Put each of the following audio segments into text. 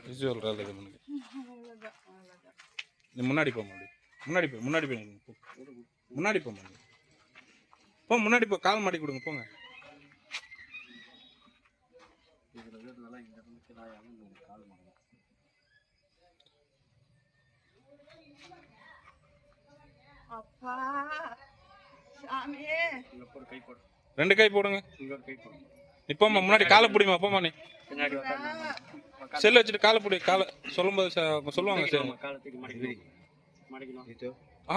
Visual ரால் இது பண்ணுங்க. நீ முன்னாடி போ முன்னாடி முன்னாடி போ முன்னாடி போய் முன்னாடி போ போ முன்னாடி போ கால் மாட்டி கொடுங்க போங்க. ரெண்டு கை போடுங்க. இப்போம்மா முன்னாடி காலை பிடிமா போமா. நீ செல்லு வச்சுட்டு காலை பிடி. காலை சொல்லும்போது சொல்லுவாங்க சார்.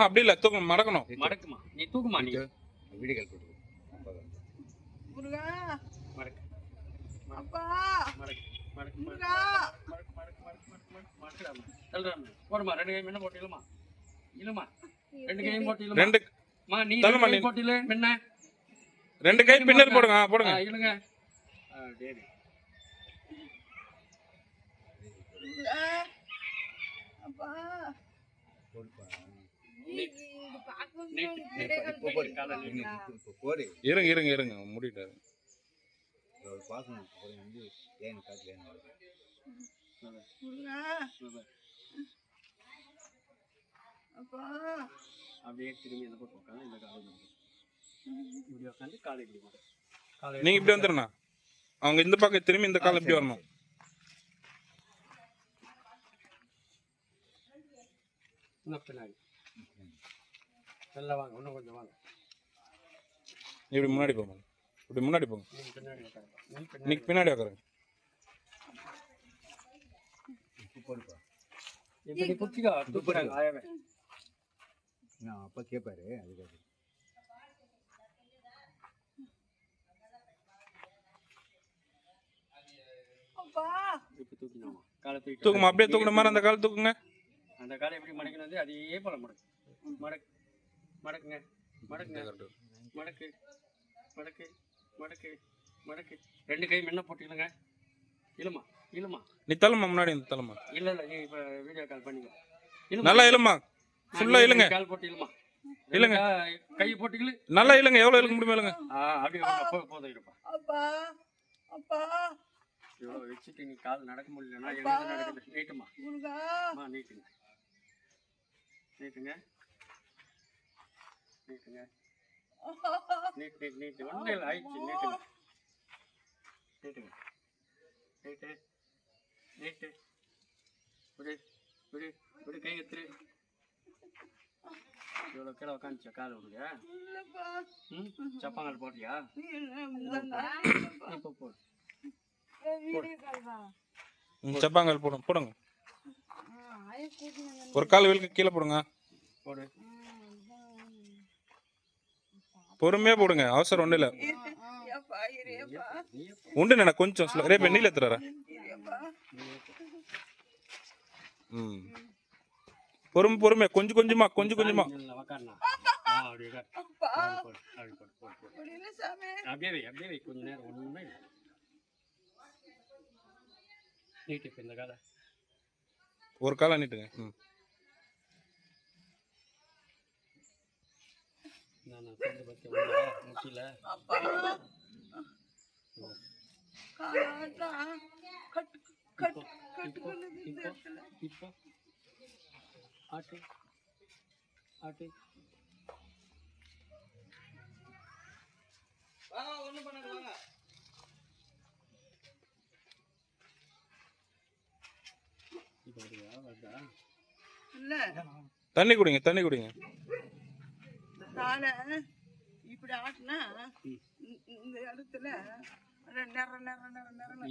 அப்படி இல்லை தூக்க மடக்கணும். நீ தூக்குமா. நீ போடுமா. ரெண்டு கை முன்ன போட்டிலுமா. இல்லமா ரெண்டு கையும் போட்டிலுமா. ரெண்டு கை பின்னல் போடுங்க. போடுங்க. இல்லங்க இருங்க இருங்க இருங்க முடிட்டாரு. அப்படியே திரும்பி இந்த பக்கம் உட்காந்து இந்த இப்படி உட்காந்து காலை இப்படி நீங்க இப்படி வந்துருண்ணா. அவங்க இந்த பக்கம் திரும்பி இந்த காலம் இப்படி வரணும். பின்னாடி நல்லா வாங்க. இன்னும் கொஞ்சம் வாங்க. இப்படி முன்னாடி போங்க. இப்படி முன்னாடி போங்க. நீங்க பின்னாடி உட்காருங்க. இப்படி குச்சிக்கா தூக்குறாங்க ஆயவே. நான் அப்பா கேட்பாரு அதுக்காக. தூக்குமா. அப்படியே தூக்குன மாதிரி அந்த கால் தூக்குங்க. அந்த காலை எப்படி மடக்கணும் அதே போல மடக்கு. மடக்குங்க மடக்குங்க மடக்கு மடக்கு மடக்கு மடக்கு. ரெண்டு கை முன்ன போட்டுக்கலங்க. இழுமா இழுமா. நீ தள்ளுமா முன்னாடி இந்த தள்ளுமா. இல்ல இல்ல நீ இப்ப வீடியோ கால் பண்ணிக்கோ. நல்லா இழுமா. ஃபுல்லா இழுங்க. கால் போட்டு இழுமா. இழுங்க. கை போட்டுக்கல. நல்லா இழுங்க. எவ்வளவு இழுக்க முடியுமா இழுங்க. அப்படியே போதும் இருப்பா. அப்பா அப்பா இவ்வளோ வச்சுட்டு நீ கால் நடக்க முடியலன்னா என்ன நடக்குது. நீட்டுமா. நீட்டுங்க நீட்டுங்க நீட்டுங்க. நீட்டு நீட்டு ஒன்றும் இல்லை ஆயிடுச்சு. நீட்டுங்க நீட்டுங்க நீட்டு நீட்டு. விடு விடு விடு. கை எடுத்துரு. இவ்வளோ கீழே உக்காந்துச்சா கால் உனக்கு? சப்பாங்கால் போட்டியா? இப்போ போடு. சப்பாங்கால் போடுங்க. போடுங்க. ஒரு கால் விழுக்க கீழே போடுங்க. போடு. பொறுமையா போடுங்க. அவசரம் ஒண்ணு இல்ல. உண்டு நினை கொஞ்சம் ரேப் நீல எத்துறாரா. பொறுமை கொஞ்சம் கொஞ்சமா அப்படியே கொஞ்ச நேரம் ஒண்ணுமே நீட்டு. இந்த காலை ஒரு காலை நீட்டுங்க. முட்டில இப்போ ஆட்டு ஆட்டு. ஒன்றும் பண்ணாங்க வாங்க. தண்ணி குடிங்க. தண்ணி குடிங்க. இப்படி ஆட்டினா இந்த இடத்துல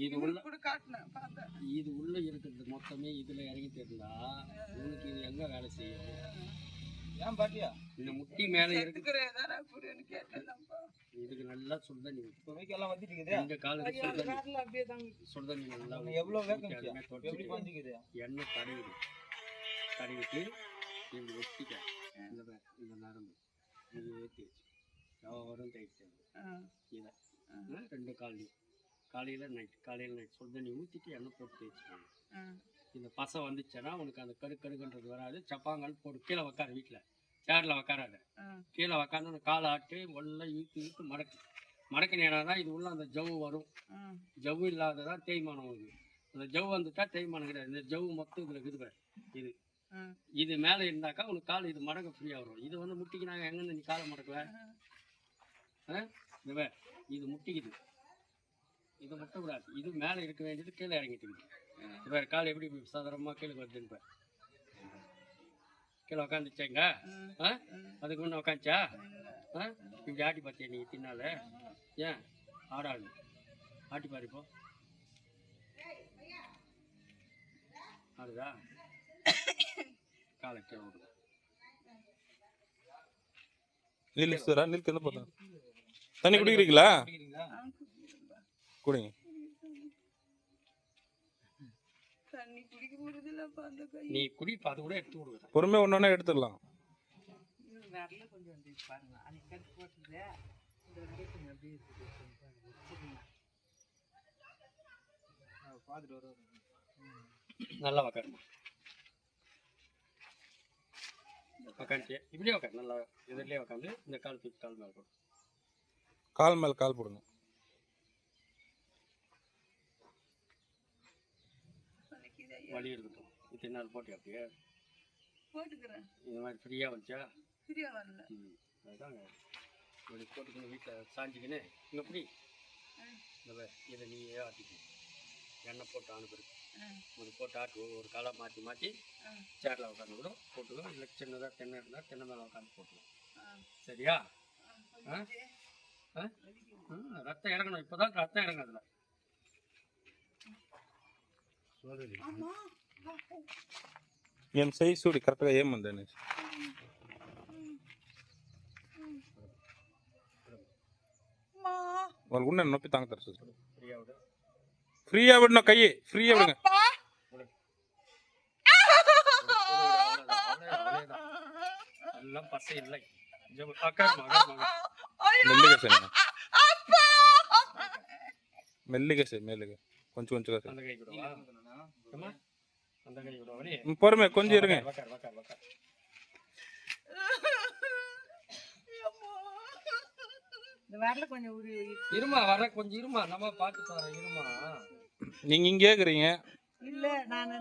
இது உள்ள இருக்கிறது மொத்தமே இதுல இறங்கி தெரிந்தா உங்களுக்கு இது எங்க வேலை செய்யும்? ஏன் பாட்டியா இந்த முட்டி மேல இருக்கு. இதுக்கு நல்லா சுடுதண்ணி எல்லாம் வந்துட்டு இந்த காலத்துக்கு சுடுதண்ணி நல்லா எவ்வளவு எண்ணெய் தடவிட்டு இப்படி ஒட்டிக்க. இந்த நரம்பு இது ஏற்றி வச்சு வரும் தைட்டு இதை ரெண்டு காலையில் நைட் சுடுதண்ணி ஊற்றிட்டு எண்ணெய் போட்டு தேய்ச்சிக்கணும். இந்த பசை வந்துச்சுன்னா உனக்கு அந்த கருக்கருக்குன்றது வராது. சப்பாங்கால் போட்டு கீழே உக்கார. வீட்டில் சேரில் உக்காராத. கீழே உக்காந்து அந்த காலை ஆட்டு எல்லாம் இழுத்து மடக்கினேனா தான் இது உள்ள அந்த ஜவ்வு வரும். ஜவ்வு இல்லாததான் தேய்மானம் வருது. அந்த ஜவ் வந்துட்டா தேய்மானம் கிடையாது. இந்த ஜவ் மொத்தம் இதில் இருக்குது பாரு. இது ம். இது மேலே இருந்தாக்கா உனக்கு கால் இது மடக்க ஃப்ரீயாக வரும். இது வந்து முட்டிக்கு நாங்கள் எங்கேருந்து நீ காலை மடக்குவ? இந்த பாரு, இது முட்டிக்குது, இது முட்டக்கூடாது. இது மேலே இருக்க வேண்டியது கீழே இறங்கிட்டு இருக்குது. இது பாரு, கால் எப்படி சாதாரணமாக கீழே வருதுன்னு பாரு. கீழே உக்காந்துச்சேங்க. அதுக்கு முன்னே உக்காந்துச்சா? இப்படி ஆட்டி பார்த்தியா நீ தின்னால? ஏன் ஆடாது? ஆட்டி பாரு இப்போ. ஆடுதா? காலை கீழே விடு. நீல் சார் நீல் எந்த போதும் தண்ணி குடிக்கிறீங்களா? குடிக்கிறீங்களா? குடிங்க. தண்ணி குடிக்க முடியலப்பா அந்த கை. நீ குடி, அது கூட எடுத்து விடுவேன். பொறுமையாக ஒன்று ஒன்றா எடுத்துடலாம். வரல கொஞ்சம் வந்து பாருங்க. அன்னைக்கு கட்டு போட்டுது இந்த கொஞ்சம் அப்படியே பார்த்துட்டு வருவாங்க. நல்லா உக்காருமா. உக்காந்துச்சு இப்படியே உக்காரு. நல்லா எதிரிலே உக்காந்து இந்த கால் தூக்கி கால் மேலே போடு. கால் மேலே கால் போடுங்க. வலி இருக்கட்டும். இத்தனை நாள் போட்டி அப்படியே போட்டுக்கிறேன். இந்த மாதிரி ஃப்ரீயாக வந்துச்சா? சரியா வரல. அதுதாங்க இப்படி போட்டுக்கணும். வீட்டில் சாஞ்சிக்கின்னு இங்கே இப்படி இந்த இதை நீயே ஆட்டிக்கணும். எண்ணெய் போட்டு அனுப்புறது ஒரு போட்டு ஆட்டு ஒரு காலை மாற்றி மாற்றி சேரில் உட்காந்து கூட போட்டுக்கோ. இல்லை சின்னதாக தென்னை இருந்தால் தென்னை மேலே உட்காந்து போட்டுக்கணும். சரியா? ரத்தம் இறங்கணும். இப்போ தான் ரத்தம் இறங்கும் அதில். ఏం సై చూడు కరెక్ట్గా ఏముంది అనేసి వాళ్ళు ఉన్న నొప్పి తాగుతారు సార్. ఫ్రీగా విడిన కయ్యి ఫ్రీగా విடுங்க. எல்லாம் பசை இல்லை. మెల్లిగా సార్ మెల్లిగా సార్ మెల్లిగా కొంచెం కొంచెంగా సార్. அந்த கை விடவா? அந்த கை விடவா? பொறுமை கொஞ்சம் இருங்க. வக்கார் வக்கார் வக்கார். இந்த வரல கொஞ்சம் இருமா வர கொஞ்சம் இருமா. நம்ம பார்த்துட்டு வரோம். இருமா. நீங்க இங்கே கேக்குறீங்க. இல்ல நான்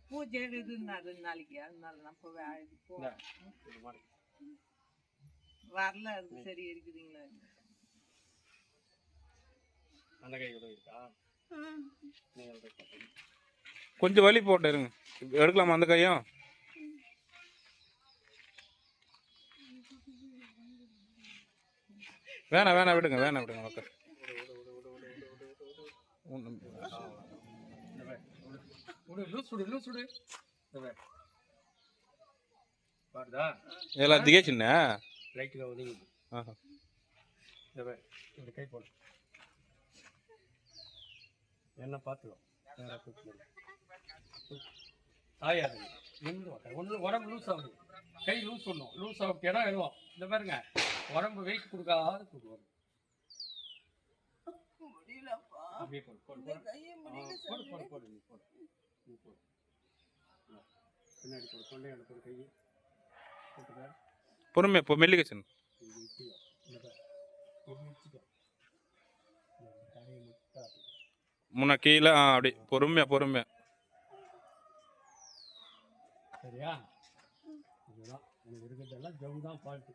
பூஜை இருக்குன்னாரு 2 நாளைக்கு. அதனால நான் வரல. அது சரி இருக்குதுங்களா? அந்த கை விட இருக்கா? கொஞ்சம் வலி போட்டு இருங்க. எடுக்கலாமா அந்த கையும்? வேணாம் வேணாம் விடுங்க வேணாம் விடுங்க மக்கள். எல்லாம் దిగేసిందా? லைட்டுగా ஒதுங்கி இந்த கை போடு. என்ன பார்த்துக்கோ. தாயாது நின்று ஒன்று உடம்பு லூஸ் ஆகுது. கை லூஸ் பண்ணும். லூஸ் ஆகும் இடம் எழுவோம். இந்த பாருங்க உடம்பு வெயிட் கொடுக்காத கொடுக்கும். அப்படியே போடு போடு போடு போடு போடு போடு நீ போடு நீ போடு. பின்னாடி போடு. கொண்டையோட போடு. கை போட்டுக்க. பொறுமையா போ. மெல்லிகை சார். முன்ன கீழே அப்படி பொறுமையா பொறுமையா. சரியா? இதுதான் எனக்கு இருக்கிறதெல்லாம் ஜவு தான் ஃபால்ட்டு.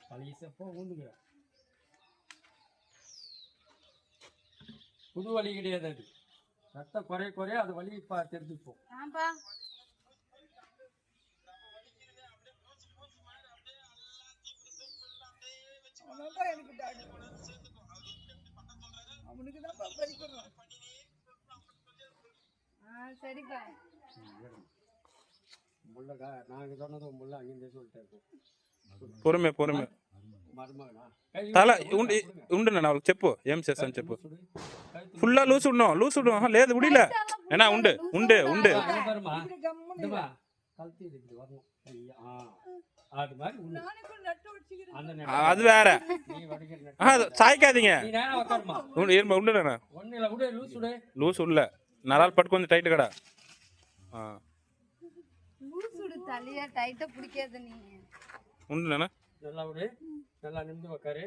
பழையசப்போ ஊந்துக்கிற புது வலி கிடையாது. அது ரத்தம் குறைய குறைய அது வலி தெரிஞ்சுப்போம். சரிப்பா. முள்ளக்கா நாங்கள் சொன்னதும் முள்ள அங்கே சொல்லிட்டேன். పొరమే పొరమే తల ఉండు నా వాళ్ళకి చెప్పు ఏం చేస్తాను చెప్పు. ఫుల్లా లూస్ ఉన్నాం లూస్ ఉన్నాం లేదు ఉడిలే ఏనా ఉండు ఉండు ఉండు. அது வேற சாய்க்காதீங்க. ఉండునా లూస్ ఉల్ల నరాలు పట్టుకుంది టైట్ కూడా. தலையா டைட்டா பிடிக்காத நீங்க ఉండునా நல்லா விடு. நல்லா நிமிந்து உட்காரு.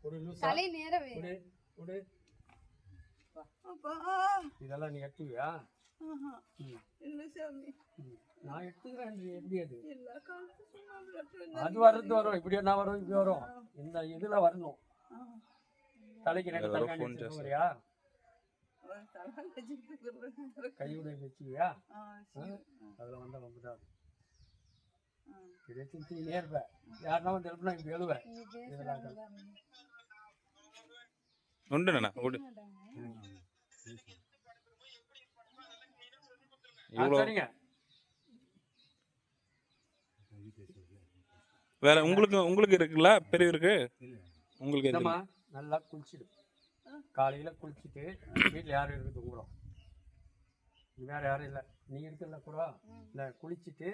ஒரு லூசா தலை நேரவே விடு விடு. அப்பா இதெல்லாம் நீ எடுத்துவியா? ஆஹா. இல்ல சாமி நான் எடுத்துக்கிறேன். எப்படி அது எல்லா காலத்துக்கும் சும்மா விளையாட்டு அது வர்றது வரும். இப்படி என்ன வரும், இப்படி வரும். இந்த இதுல வரணும். தலைக்கு ரெண்டு வேற தலைகாணி phone வச்சுட்டு வரியா? தலை வச்சுக்கிட்டு கையுடைய வச்சுக்கியா? சரி. அதில் வந்தால் ரொம்ப தான் இதை திட்டினே இருப்பேன். யாருன்னா வந்து எழுப்புனா இப்படி எழுவேன். உண்டுண்ணா உண்டு. இவ்வளோ சரிங்க. வேற உங்களுக்கு இருக்குல்ல பெரியவருக்கு? உங்களுக்கு எது? இல்லைம்மா, நல்லா குளிச்சுடு. காலையில் குளிச்சுட்டு வீட்டில் யாரும் இருக்குது தூங்குறோம். வேறு யாரும் இல்லை, நீ இருக்குல்ல கூட இல்லை, குளிச்சுட்டு